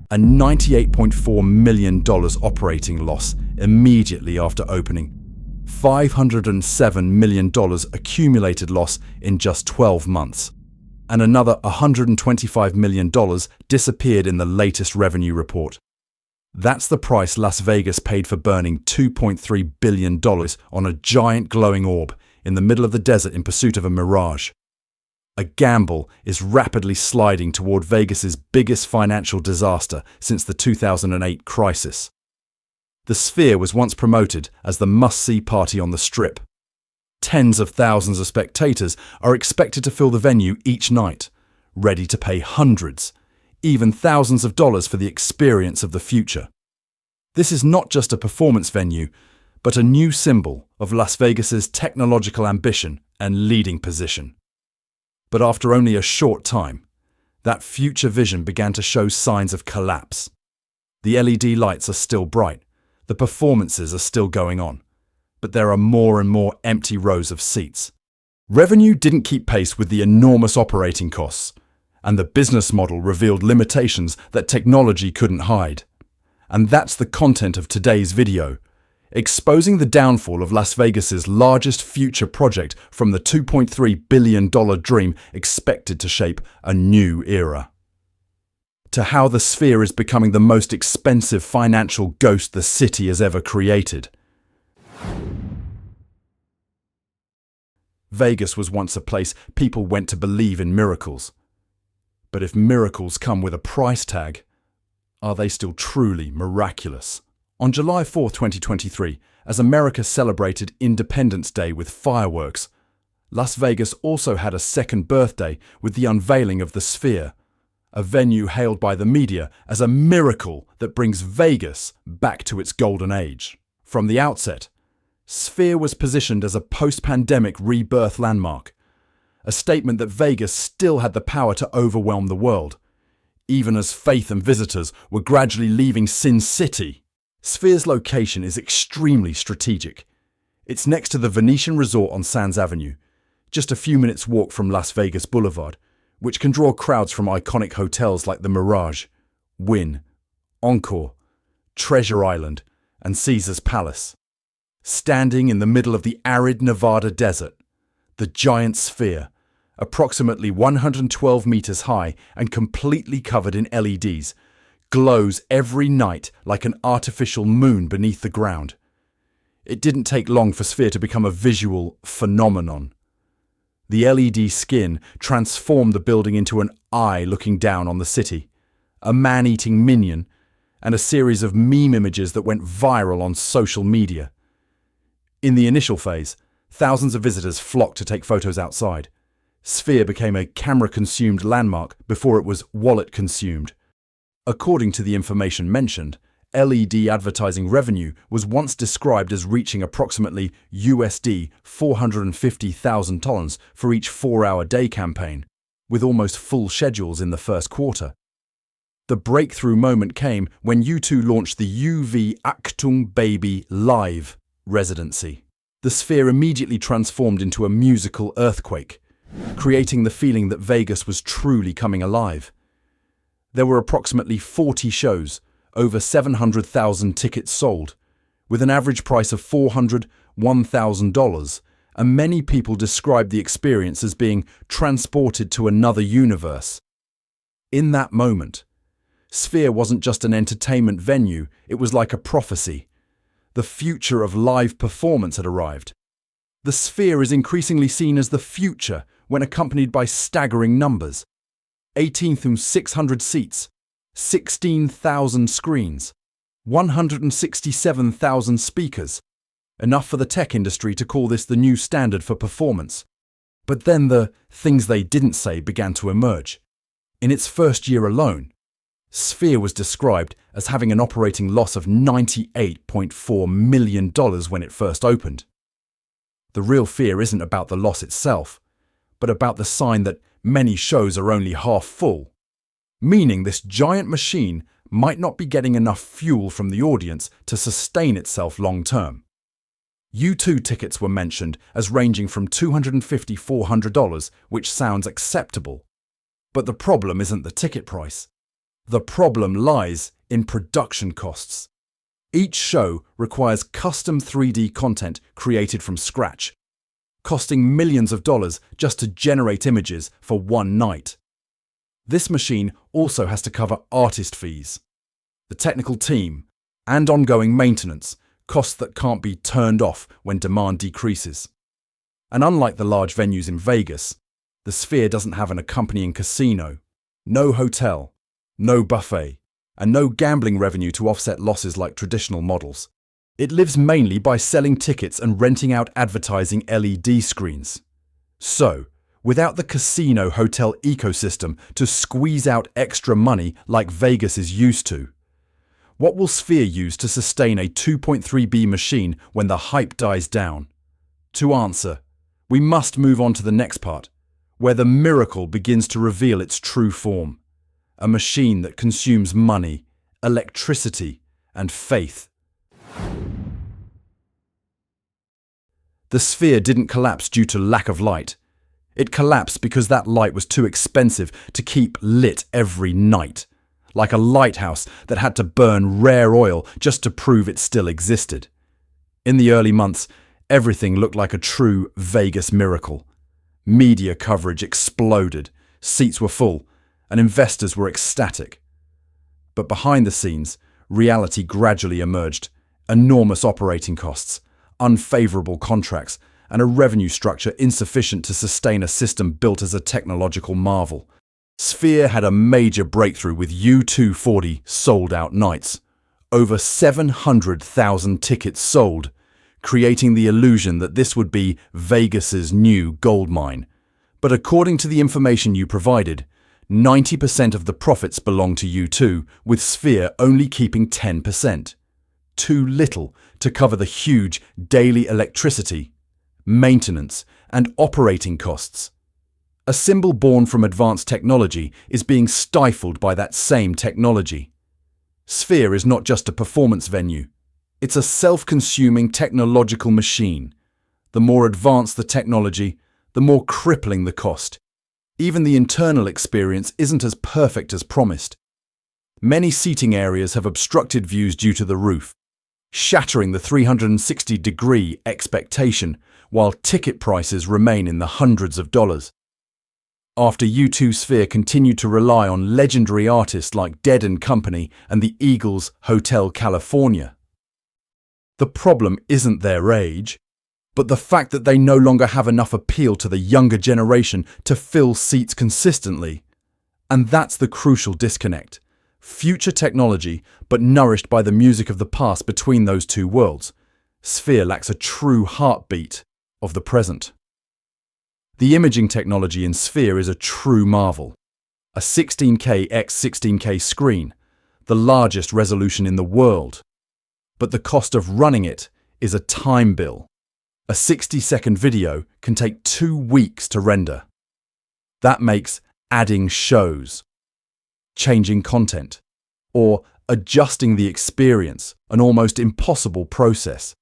a $98.4 million operating loss immediately after opening, $507 million accumulated loss in just 12 months, and another $125 million disappeared in the latest revenue report. That's the price Las Vegas paid for burning $2.3 billion on a giant glowing orb in the middle of the desert in pursuit of a mirage. A gamble is rapidly sliding toward Vegas's biggest financial disaster since the 2008 crisis. The Sphere was once promoted as the must-see party on the Strip. Tens of thousands of spectators are expected to fill the venue each night, ready to pay hundreds, even thousands of dollars for the experience of the future. This is not just a performance venue, but a new symbol of Las Vegas's technological ambition and leading position. But after only a short time, that future vision began to show signs of collapse. The LED lights are still bright, the performances are still going on, but there are more and more empty rows of seats. Revenue didn't keep pace with the enormous operating costs, and the business model revealed limitations that technology couldn't hide. And that's the content of today's video, exposing the downfall of Las Vegas's largest future project from the $2.3 billion dream expected to shape a new era, to how the Sphere is becoming the most expensive financial ghost the city has ever created. Vegas was once a place people went to believe in miracles. But if miracles come with a price tag, are they still truly miraculous? On July 4, 2023, as America celebrated Independence Day with fireworks, Las Vegas also had a second birthday with the unveiling of the Sphere, a venue hailed by the media as a miracle that brings Vegas back to its golden age. From the outset, Sphere was positioned as a post-pandemic rebirth landmark, a statement that Vegas still had the power to overwhelm the world, even as faith and visitors were gradually leaving Sin City. Sphere's location is extremely strategic. It's next to the Venetian Resort on Sands Avenue, just a few minutes' walk from Las Vegas Boulevard, which can draw crowds from iconic hotels like the Mirage, Wynn, Encore, Treasure Island, and Caesar's Palace. Standing in the middle of the arid Nevada desert, the giant Sphere, approximately 112 meters high and completely covered in LEDs, glows every night like an artificial moon beneath the ground. It didn't take long for Sphere to become a visual phenomenon. The LED skin transformed the building into an eye looking down on the city, a man-eating minion, and a series of meme images that went viral on social media. In the initial phase, thousands of visitors flocked to take photos outside. Sphere became a camera-consumed landmark before it was wallet-consumed. According to the information mentioned, LED advertising revenue was once described as reaching approximately USD $450,000 for each 4-hour day campaign, with almost full schedules in the first quarter. The breakthrough moment came when U2 launched the UV Achtung Baby Live residency. The Sphere immediately transformed into a musical earthquake, creating the feeling that Vegas was truly coming alive. There were approximately 40 shows, over 700,000 tickets sold, with an average price of $400, $1,000, and many people described the experience as being transported to another universe. In that moment, Sphere wasn't just an entertainment venue, it was like a prophecy. The future of live performance had arrived. The Sphere is increasingly seen as the future when accompanied by staggering numbers. 18,600 seats, 16,000 screens, 167,000 speakers. Enough for the tech industry to call this the new standard for performance. But then the things they didn't say began to emerge. In its first year alone, Sphere was described as having an operating loss of $98.4 million when it first opened. The real fear isn't about the loss itself, but about the sign that many shows are only half full, meaning this giant machine might not be getting enough fuel from the audience to sustain itself long term. U2 tickets were mentioned as ranging from $250 to $400, which sounds acceptable. But the problem isn't the ticket price. The problem lies in production costs. Each show requires custom 3D content created from scratch, costing millions of dollars just to generate images for one night. This machine also has to cover artist fees, the technical team, and ongoing maintenance, costs that can't be turned off when demand decreases. And unlike the large venues in Vegas, the Sphere doesn't have an accompanying casino, no hotel, no buffet, and no gambling revenue to offset losses like traditional models. It lives mainly by selling tickets and renting out advertising LED screens. So, without the casino hotel ecosystem to squeeze out extra money like Vegas is used to, what will Sphere use to sustain a 2.3B machine when the hype dies down? To answer, we must move on to the next part, where the miracle begins to reveal its true form. A machine that consumes money, electricity, and faith. The Sphere didn't collapse due to lack of light. It collapsed because that light was too expensive to keep lit every night, like a lighthouse that had to burn rare oil just to prove it still existed. In the early months, everything looked like a true Vegas miracle. Media coverage exploded, seats were full, and investors were ecstatic. But behind the scenes, reality gradually emerged. Enormous operating costs, unfavorable contracts, and a revenue structure insufficient to sustain a system built as a technological marvel. Sphere had a major breakthrough with U240 sold-out nights. Over 700,000 tickets sold, creating the illusion that this would be Vegas's new goldmine. But according to the information you provided, 90% of the profits belong to U2, with Sphere only keeping 10%. Too little to cover the huge daily electricity, maintenance, and operating costs. A symbol born from advanced technology is being stifled by that same technology. Sphere is not just a performance venue. It's a self-consuming technological machine. The more advanced the technology, the more crippling the cost. Even the internal experience isn't as perfect as promised. Many seating areas have obstructed views due to the roof, shattering the 360-degree expectation, while ticket prices remain in the hundreds of dollars. After U2 Sphere continued to rely on legendary artists like Dead & Company and the Eagles Hotel California. The problem isn't their age, but the fact that they no longer have enough appeal to the younger generation to fill seats consistently. And that's the crucial disconnect. Future technology, but nourished by the music of the past between those two worlds. Sphere lacks a true heartbeat of the present. The imaging technology in Sphere is a true marvel. A 16K x 16K screen, the largest resolution in the world. But the cost of running it is a time bill. A 60-second video can take 2 weeks to render. That makes adding shows, changing content, or adjusting the experience an almost impossible process,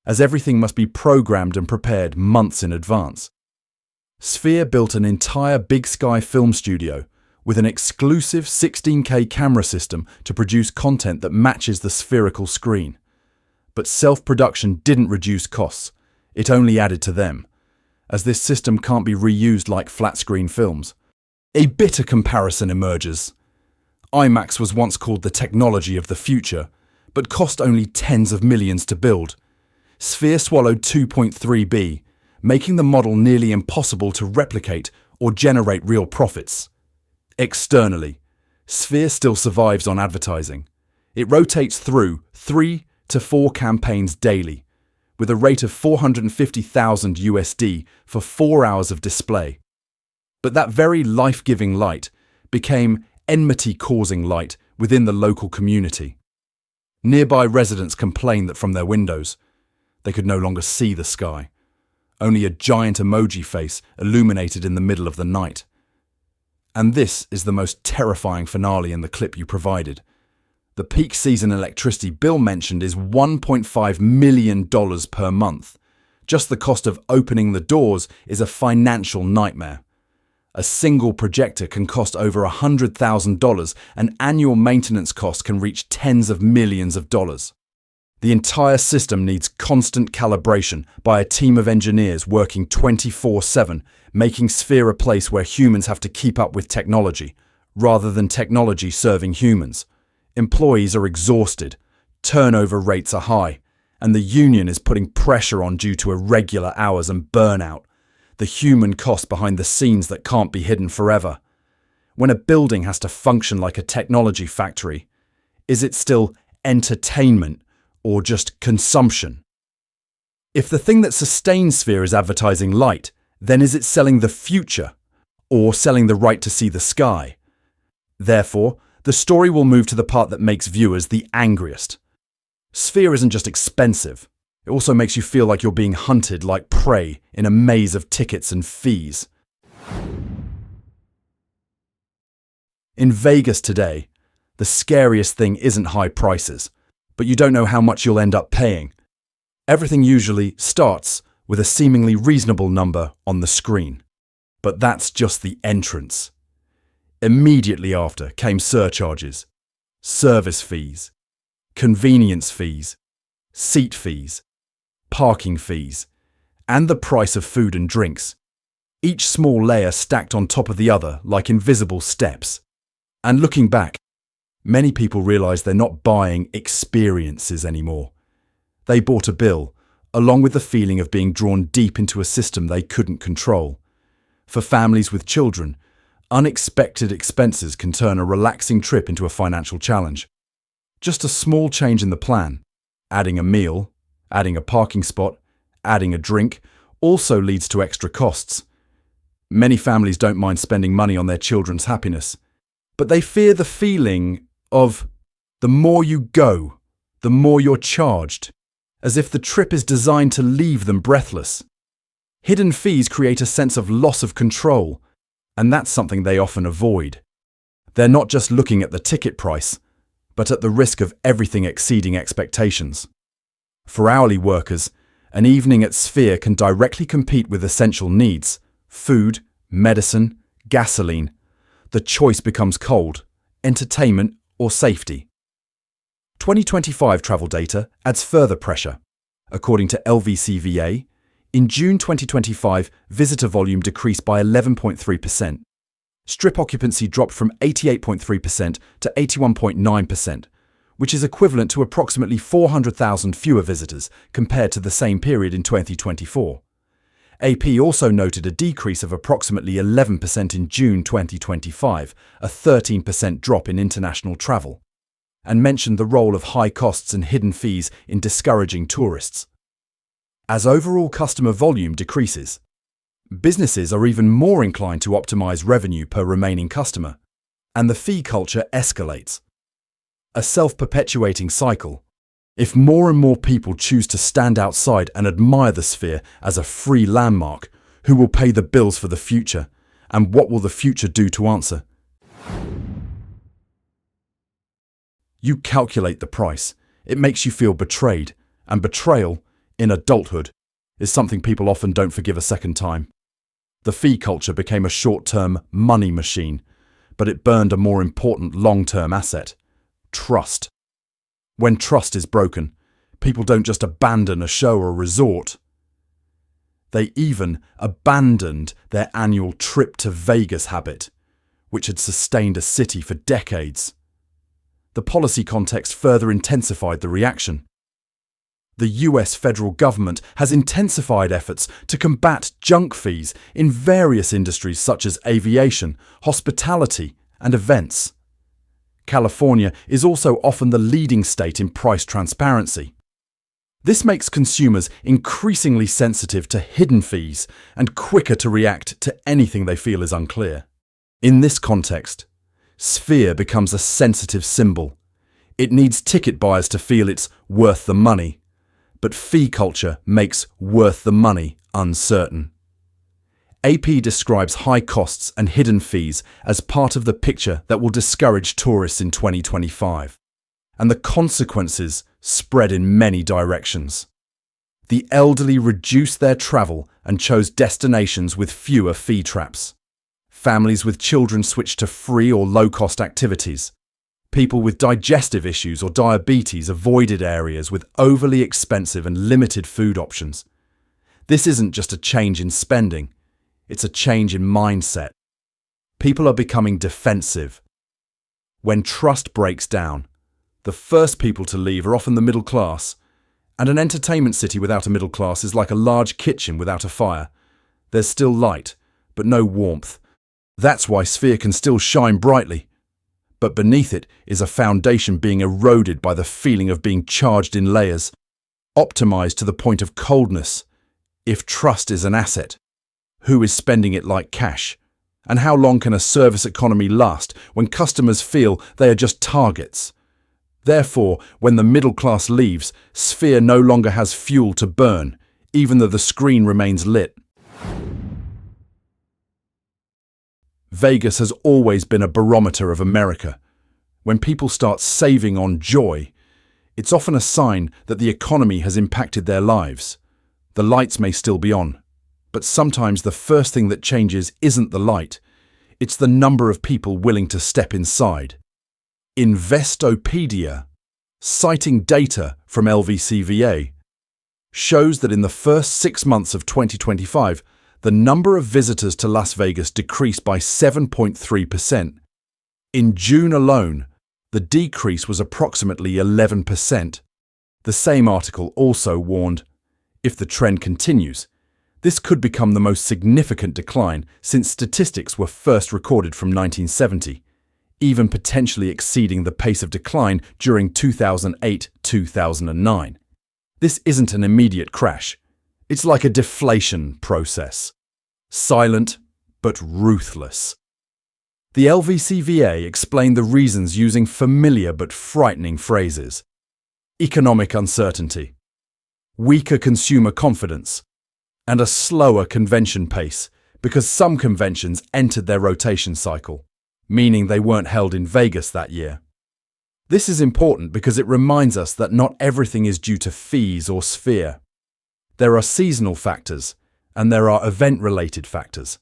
as everything must be programmed and prepared months in advance. Sphere built an entire Big Sky film studio with an exclusive 16K camera system to produce content that matches the spherical screen. But self-production didn't reduce costs. It only added to them, as this system can't be reused like flat-screen films. A bitter comparison emerges. IMAX was once called the technology of the future, but cost only tens of millions to build. Sphere swallowed 2.3B, making the model nearly impossible to replicate or generate real profits. Externally, Sphere still survives on advertising. It rotates through 3 to 4 campaigns daily, with a rate of $450,000 USD for 4 hours of display. But that very life-giving light became enmity-causing light within the local community. Nearby residents complained that from their windows, they could no longer see the sky. Only a giant emoji face illuminated in the middle of the night. And this is the most terrifying finale in the clip you provided. The peak season electricity bill mentioned is $1.5 million per month. Just the cost of opening the doors is a financial nightmare. A single projector can cost over $100,000 and annual maintenance costs can reach tens of millions of dollars. The entire system needs constant calibration by a team of engineers working 24/7, making Sphere a place where humans have to keep up with technology, rather than technology serving humans. Employees are exhausted, turnover rates are high, and the union is putting pressure on due to irregular hours and burnout, the human cost behind the scenes that can't be hidden forever. When a building has to function like a technology factory, is it still entertainment or just consumption? If the thing that sustains Sphere is advertising light, then is it selling the future or selling the right to see the sky? Therefore, the story will move to the part that makes viewers the angriest. Sphere isn't just expensive. It also makes you feel like you're being hunted like prey in a maze of tickets and fees. In Vegas today, the scariest thing isn't high prices, but you don't know how much you'll end up paying. Everything usually starts with a seemingly reasonable number on the screen. But that's just the entrance. Immediately after came surcharges, service fees, convenience fees, seat fees, parking fees, and the price of food and drinks, each small layer stacked on top of the other like invisible steps. And looking back, many people realize they're not buying experiences anymore. They bought a bill, along with the feeling of being drawn deep into a system they couldn't control. For families with children, unexpected expenses can turn a relaxing trip into a financial challenge. Just a small change in the plan, adding a meal, adding a parking spot, adding a drink, also leads to extra costs. Many families don't mind spending money on their children's happiness, but they fear the feeling of the more you go, the more you're charged, as if the trip is designed to leave them breathless. Hidden fees create a sense of loss of control, and that's something they often avoid. They're not just looking at the ticket price, but at the risk of everything exceeding expectations. For hourly workers, an evening at Sphere can directly compete with essential needs: food, medicine, gasoline. The choice becomes cold: entertainment or safety. 2025 travel data adds further pressure. According to LVCVA, in June 2025, visitor volume decreased by 11.3%. Strip occupancy dropped from 88.3% to 81.9%, which is equivalent to approximately 400,000 fewer visitors compared to the same period in 2024. AP also noted a decrease of approximately 11% in June 2025, a 13% drop in international travel, and mentioned the role of high costs and hidden fees in discouraging tourists. As overall customer volume decreases, businesses are even more inclined to optimize revenue per remaining customer, and the fee culture escalates. A self-perpetuating cycle. If more and more people choose to stand outside and admire the Sphere as a free landmark, who will pay the bills for the future, and what will the future do to answer? You calculate the price. It makes you feel betrayed, and betrayal, in adulthood, is something people often don't forgive a second time. The fee culture became a short-term money machine, but it burned a more important long-term asset: trust. When trust is broken, people don't just abandon a show or a resort. They even abandoned their annual trip to Vegas habit, which had sustained a city for decades. The policy context further intensified the reaction. The US federal government has intensified efforts to combat junk fees in various industries such as aviation, hospitality, and events. California is also often the leading state in price transparency. This makes consumers increasingly sensitive to hidden fees and quicker to react to anything they feel is unclear. In this context, Sphere becomes a sensitive symbol. It needs ticket buyers to feel it's worth the money, but fee culture makes worth the money uncertain. AP describes high costs and hidden fees as part of the picture that will discourage tourists in 2025, and the consequences spread in many directions. The elderly reduced their travel and chose destinations with fewer fee traps. Families with children switched to free or low-cost activities. People with digestive issues or diabetes avoided areas with overly expensive and limited food options. This isn't just a change in spending, it's a change in mindset. People are becoming defensive. When trust breaks down, the first people to leave are often the middle class, and an entertainment city without a middle class is like a large kitchen without a fire. There's still light, but no warmth. That's why Sphere can still shine brightly. But beneath it is a foundation being eroded by the feeling of being charged in layers, optimized to the point of coldness. If trust is an asset, who is spending it like cash? And how long can a service economy last when customers feel they are just targets? Therefore, when the middle class leaves, Sphere no longer has fuel to burn, even though the screen remains lit. Vegas has always been a barometer of America. When people start saving on joy, it's often a sign that the economy has impacted their lives. The lights may still be on, but sometimes the first thing that changes isn't the light, it's the number of people willing to step inside. Investopedia, citing data from LVCVA, shows that in the first 6 months of 2025, the number of visitors to Las Vegas decreased by 7.3%. In June alone, the decrease was approximately 11%. The same article also warned, if the trend continues, this could become the most significant decline since statistics were first recorded from 1970, even potentially exceeding the pace of decline during 2008-2009. This isn't an immediate crash. It's like a deflation process. Silent, but ruthless. The LVCVA explained the reasons using familiar but frightening phrases. Economic uncertainty, weaker consumer confidence, and a slower convention pace because some conventions entered their rotation cycle, meaning they weren't held in Vegas that year. This is important because it reminds us that not everything is due to fees or Sphere. There are seasonal factors, and there are event-related factors.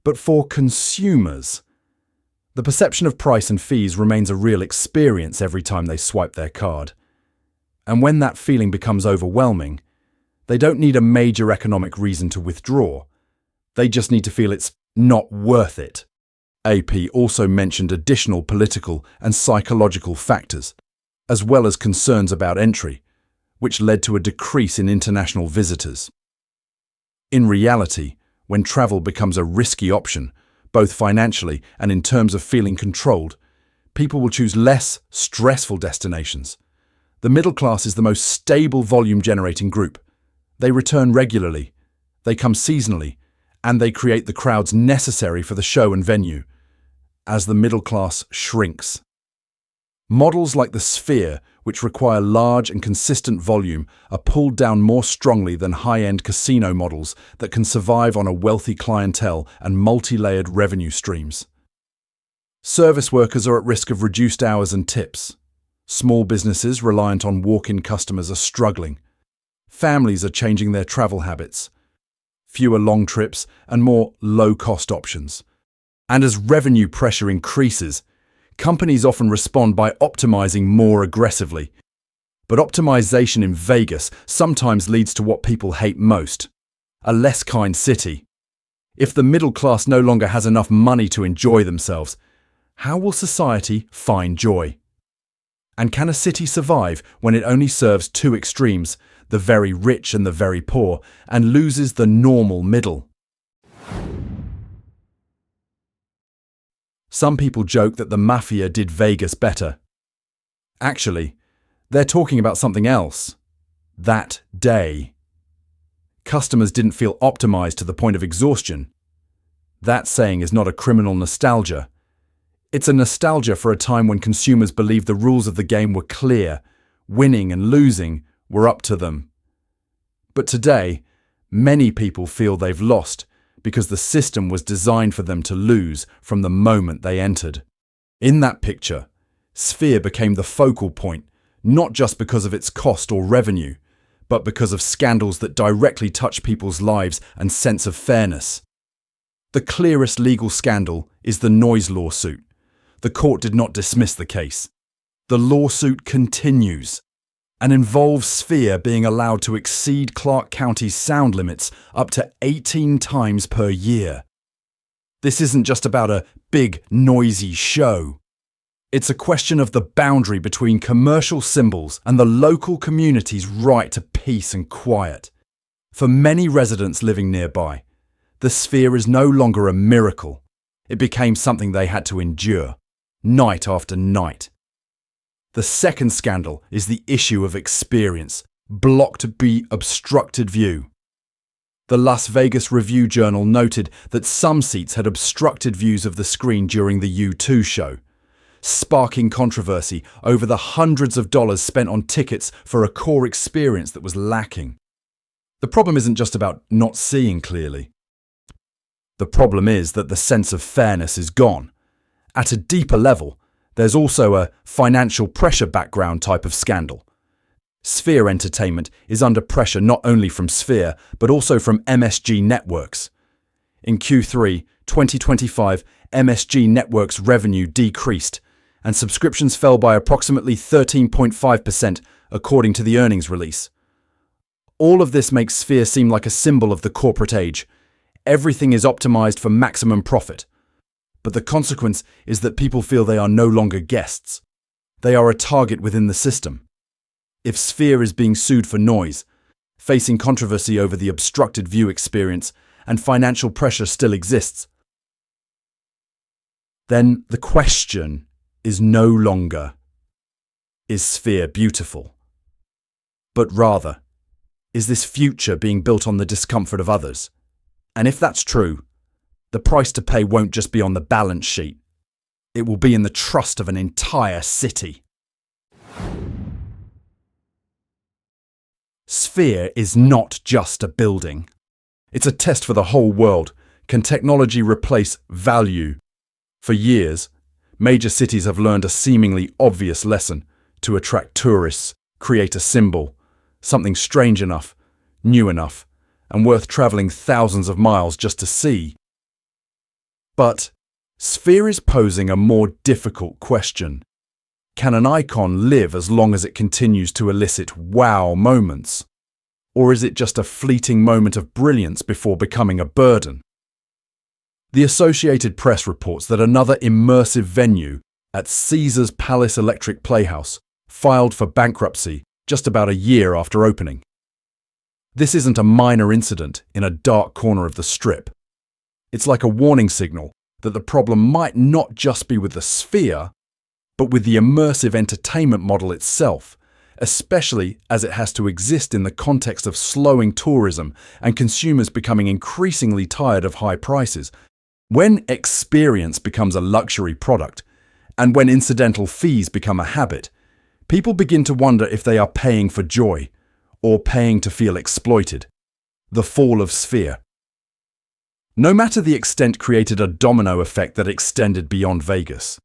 But for consumers, the perception of price and fees remains a real experience every time they swipe their card. And when that feeling becomes overwhelming, they don't need a major economic reason to withdraw. They just need to feel it's not worth it. AP also mentioned additional political and psychological factors, as well as concerns about entry, which led to a decrease in international visitors. In reality, when travel becomes a risky option, both financially and in terms of feeling controlled, people will choose less stressful destinations. The middle class is the most stable volume-generating group. They return regularly, they come seasonally, and they create the crowds necessary for the show and venue. As the middle class shrinks, models like the Sphere, which require large and consistent volume, are pulled down more strongly than high-end casino models that can survive on a wealthy clientele and multi-layered revenue streams. Service workers are at risk of reduced hours and tips. Small businesses reliant on walk-in customers are struggling. Families are changing their travel habits. Fewer long trips and more low-cost options. And as revenue pressure increases, companies often respond by optimizing more aggressively. But optimization in Vegas sometimes leads to what people hate most: a less kind city. If the middle class no longer has enough money to enjoy themselves, how will society find joy? And can a city survive when it only serves two extremes, the very rich and the very poor, and loses the normal middle? Some people joke that the mafia did Vegas better. Actually, they're talking about something else. That day. Customers didn't feel optimized to the point of exhaustion. That saying is not a criminal nostalgia. It's a nostalgia for a time when consumers believed the rules of the game were clear, winning and losing were up to them. But today, many people feel they've lost because the system was designed for them to lose from the moment they entered. In that picture, Sphere became the focal point, not just because of its cost or revenue, but because of scandals that directly touch people's lives and sense of fairness. The clearest legal scandal is the noise lawsuit. The court did not dismiss the case. The lawsuit continues and involves Sphere being allowed to exceed Clark County's sound limits up to 18 times per year. This isn't just about a big, noisy show. It's a question of the boundary between commercial symbols and the local community's right to peace and quiet. For many residents living nearby, the Sphere is no longer a miracle. It became something they had to endure, night after night. The second scandal is the issue of experience, blocked by obstructed view. The Las Vegas Review-Journal noted that some seats had obstructed views of the screen during the U2 show, sparking controversy over the hundreds of dollars spent on tickets for a core experience that was lacking. The problem isn't just about not seeing clearly. The problem is that the sense of fairness is gone. At a deeper level, there's also a financial pressure background type of scandal. Sphere Entertainment is under pressure not only from Sphere, but also from MSG Networks. In Q3 2025, MSG Networks' revenue decreased, and subscriptions fell by approximately 13.5%, according to the earnings release. All of this makes Sphere seem like a symbol of the corporate age. Everything is optimized for maximum profit. But the consequence is that people feel they are no longer guests. They are a target within the system. If Sphere is being sued for noise, facing controversy over the obstructed view experience, and financial pressure still exists, then the question is no longer, is Sphere beautiful? But rather, is this future being built on the discomfort of others? And if that's true, the price to pay won't just be on the balance sheet. It will be in the trust of an entire city. Sphere is not just a building. It's a test for the whole world. Can technology replace value? For years, major cities have learned a seemingly obvious lesson: to attract tourists, create a symbol, something strange enough, new enough, and worth traveling thousands of miles just to see. But Sphere is posing a more difficult question. Can an icon live as long as it continues to elicit wow moments? Or is it just a fleeting moment of brilliance before becoming a burden? The Associated Press reports that another immersive venue at Caesars Palace Electric Playhouse filed for bankruptcy just about a year after opening. This isn't a minor incident in a dark corner of the Strip. It's like a warning signal that the problem might not just be with the Sphere, but with the immersive entertainment model itself, especially as it has to exist in the context of slowing tourism and consumers becoming increasingly tired of high prices. When experience becomes a luxury product, and when incidental fees become a habit, people begin to wonder if they are paying for joy or paying to feel exploited. The fall of Sphere. No matter the extent, created a domino effect that extended beyond Vegas.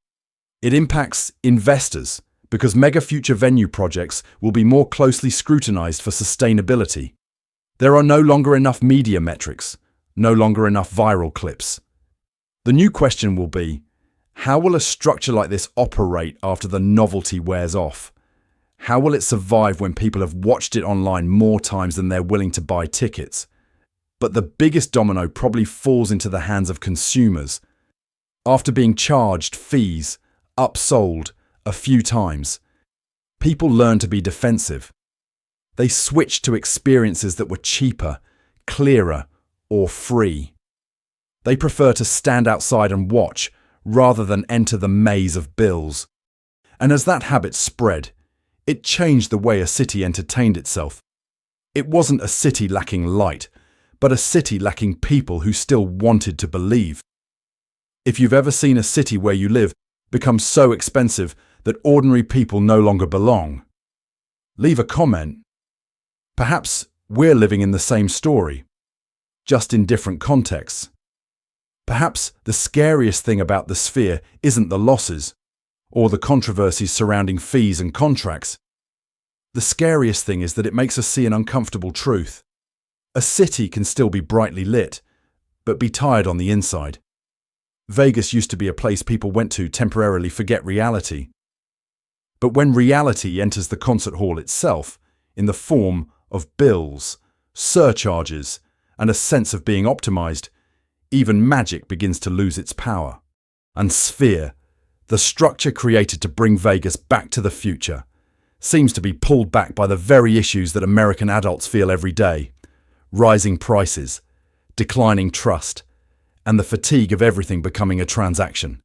It impacts investors because mega future venue projects will be more closely scrutinized for sustainability. There are no longer enough media metrics, no longer enough viral clips. The new question will be, how will a structure like this operate after the novelty wears off? How will it survive when people have watched it online more times than they're willing to buy tickets? But the biggest domino probably falls into the hands of consumers. After being charged fees, upsold a few times, people learn to be defensive. They switch to experiences that were cheaper, clearer, or free. They prefer to stand outside and watch rather than enter the maze of bills. And as that habit spread, it changed the way a city entertained itself. It wasn't a city lacking light, but a city lacking people who still wanted to believe. If you've ever seen a city where you live become so expensive that ordinary people no longer belong, leave a comment. Perhaps we're living in the same story, just in different contexts. Perhaps the scariest thing about the Sphere isn't the losses or the controversies surrounding fees and contracts. The scariest thing is that it makes us see an uncomfortable truth. A city can still be brightly lit, but be tired on the inside. Vegas used to be a place people went to temporarily forget reality. But when reality enters the concert hall itself, in the form of bills, surcharges, and a sense of being optimized, even magic begins to lose its power. And Sphere, the structure created to bring Vegas back to the future, seems to be pulled back by the very issues that American adults feel every day: rising prices, declining trust, and the fatigue of everything becoming a transaction.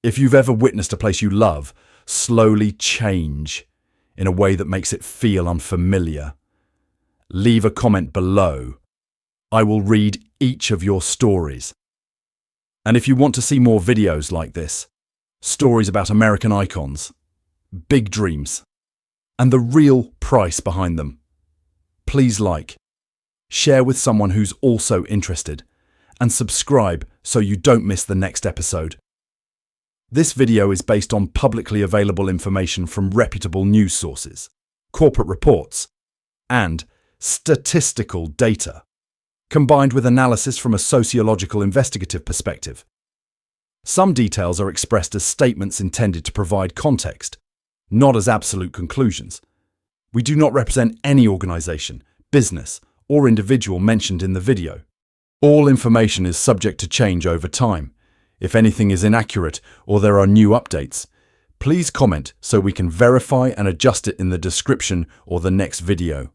If you've ever witnessed a place you love slowly change in a way that makes it feel unfamiliar, leave a comment below. I will read each of your stories. And if you want to see more videos like this, stories about American icons, big dreams, and the real price behind them, please like, share with someone who's also interested, and subscribe so you don't miss the next episode. This video is based on publicly available information from reputable news sources, corporate reports, and statistical data, combined with analysis from a sociological investigative perspective. Some details are expressed as statements intended to provide context, not as absolute conclusions. We do not represent any organization, business, or individual mentioned in the video. All information is subject to change over time. If anything is inaccurate or there are new updates, please comment so we can verify and adjust it in the description or the next video.